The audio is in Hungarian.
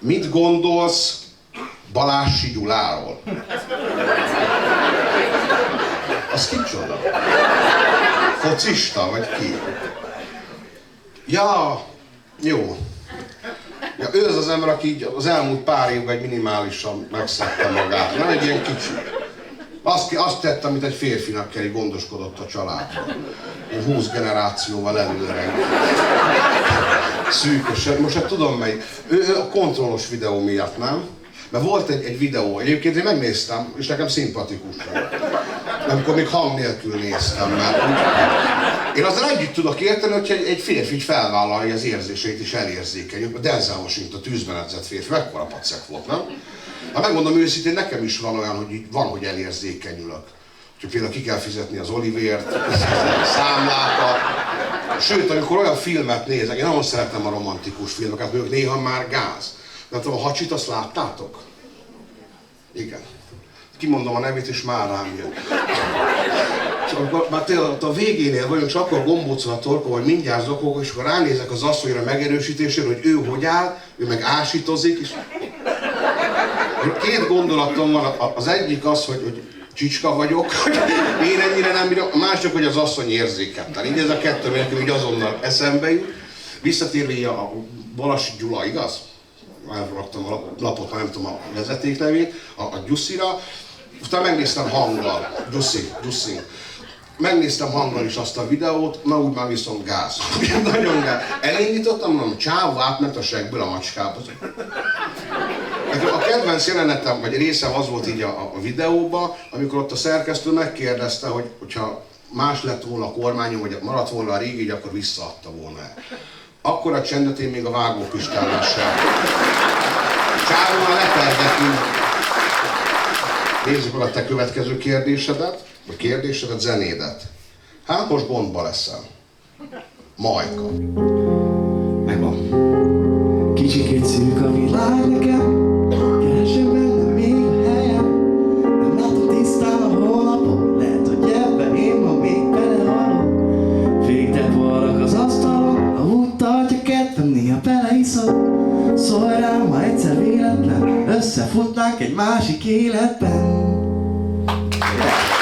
Mit gondolsz Balázsi Gyuláról? Az kicsoda? Focista vagy ki? Ja, jó. Ja, ő az az ember, aki az elmúlt pár évben egy minimálisan megszedte magát. Nem egy ilyen kicsi. Azt tette, amit egy férfinak kell, gondoskodott a családban. 20 generációval előre. Szűkösen. Most hát tudom melyik. Ő a kontrollos videó miatt, nem? Mert volt egy videó, egyébként én megnéztem, és nekem szimpatikus volt. Amikor még hang nélkül néztem, mert én azzal együtt tudok érteni, hogyha egy férfi felvállalja az érzéseit és elérzékeny. A Denzel Washington, a tűzben edzett férfi, mekkora pacek volt, nem? Ha megmondom őszintén, nekem is van olyan, hogy van, hogy elérzékenyülök. Hogy például ki kell fizetni az Olivért, számlákat. Sőt, amikor olyan filmet nézek, én nagyon szeretem a romantikus filmeket, mondjuk néha már gáz. Nem tudom, a Hacsit azt láttátok? Igen. Kimondom a nevét, és már rám jön. És amikor már tényleg a végénél vagyunk, és akkor gombócol a torkom, hogy mindjárt zokogok, és akkor ránézek az asszonyra megerősítésére, hogy ő hogy áll, ő meg ásítozik, és két gondolatom van, az egyik az, hogy csicska vagyok, hogy én ennyire nem bírom, a másik, hogy az asszony érzéketlen. Így ez a kettő, nekem így azonnal eszembe jut. Visszatérve a Balázsi Gyula, igaz? Elraktam a lapot, nem tudom a vezetéknevét, a Gyuszira. Utána megnéztem hanggal, Gyuszi. Megnéztem hanggal is azt a videót, na úgy már viszont gáz. Nagyon gáz. Elindítottam, mondom, csávó átment a segből a macskába. A kedvenc jelenetem, vagy részem az volt így a videóban, amikor ott a szerkesztő megkérdezte, hogyha más lett volna a kormányon, vagy maradt volna a régi, így akkor visszaadta volna el. Akkor a csendet én még a vágópiskánál sem. Csávónál lepergetünk. Nézzük meg a te következő kérdésedet, zenédet. Hát most gondba leszel. Majka. Megvan. Kicsikét szűk a világ nekem, keresem benne még a helyem. Nem látom tisztán a holnapot, lehet, hogy ebben én ma még belehalok. Féktebb varak az asztalon, ha úgy tartja kedvem, néha beleiszok. Szólj rám, ha egyszer véletlen, összefutnánk egy másik életben. Yeah.